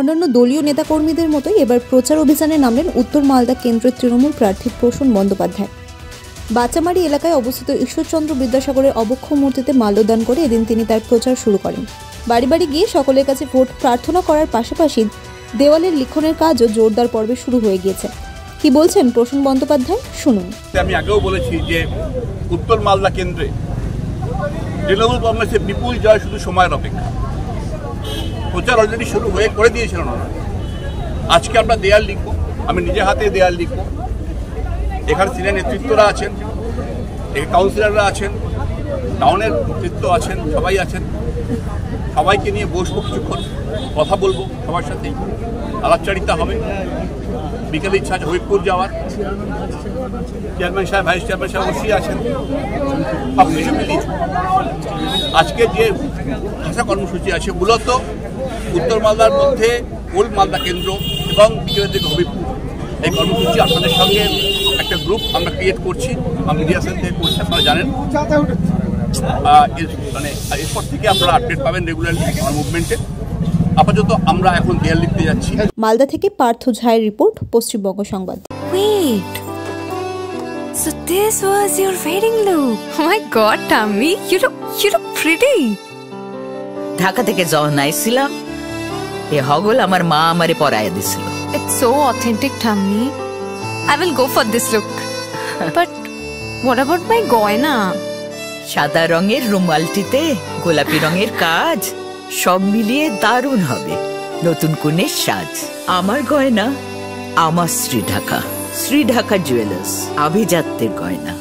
অন্যান্য দলীয় নেতাকর্মীদের মতোই এবার প্রচার অভিযানে নামলেন উত্তর মালদা কেন্দ্রের তৃণমূল প্রার্থী প্রসূন বন্দ্যোপাধ্যায়। বাচামারি এলাকায় অবস্থিত ঈশ্বরচন্দ্র বিদ্যাসাগরের অবক্ষ মূর্তিতে মাল্যদান করে এদিন তিনি তার প্রচার শুরু করেন। বাড়ি বাড়ি গিয়ে সকলের কাছে ভোট প্রার্থনা করার পাশাপাশি দেওয়ালের লিখনের কাজও জোরদার পর্বে শুরু হয়ে গিয়েছে। কি বলছেন প্রসূন বন্দ্যোপাধ্যায়, শুনুন। আমি আগেও বলেছি যে উত্তর মালদা কেন্দ্রে তৃণমূল কংগ্রেসের বিপুল জয় শুধু সময়ের অপেক্ষা। প্রচার অলরেডি শুরু করে দিয়েছিলেন ওনারা। আজকে আমরা দেয়াল লিখব, আমি নিজে হাতে দেয়াল লিখব। এখানে সিনিয়র নেতৃত্বরা আছেন, কাউন্সিলররা আছেন, টাউনের নেতৃত্ব আছেন, সবাই আছেন। সবাইকে নিয়ে বসবো, কিছুক্ষণ কথা বলবো, সবার সাথেই আলাপচারিতা হবে। বিকেলে ইচ্ছা আছে হবিবপুর যাওয়ার, চেয়ারম্যান সাহেব, ভাইস চেয়ারম্যান সাহেব অবশ্যই আছেন। সব কিছু মিলিয়ে আজকে যে ভাষা কর্মসূচি আছে মূলত উত্তর মালদার মধ্যে ওল্ড মালদা কেন্দ্র এবং বিকেলের দিকে হবিবপুর, এই কর্মসূচি আপনাদের সঙ্গে একটা গ্রুপ আমরা ক্রিয়েট করছি, মিডিয়া সেল থেকে করছি, আপনারা জানেন। মানে এরপর থেকে আপনারা আপডেট পাবেন রেগুলারলি আমার মুভমেন্টে। আপাতত আমরা এখন দেয়াল লিখতে যাচ্ছি। মালদা থেকে পার্থ ঝায়ের রিপোর্ট, পশ্চিমবঙ্গ সংবাদ। Wait. So this was your wedding look. Oh my god, Tammy, you look pretty. Dhaka থেকে যখন আইছিলাম এ হগল আমার মা আমারে পরাইয়া দিছিল। It's so authentic, Tammy. I will go for this look. But what about my goina? সাদা রঙের রুমালটিতে গোলাপি রঙের কাজ, সব মিলিয়ে দারুণ হবে নতুন কনের সাজ। আমার গয়না আমার শ্রী ঢাকা জুয়েলার্স, আভিজাত্যের গয়না।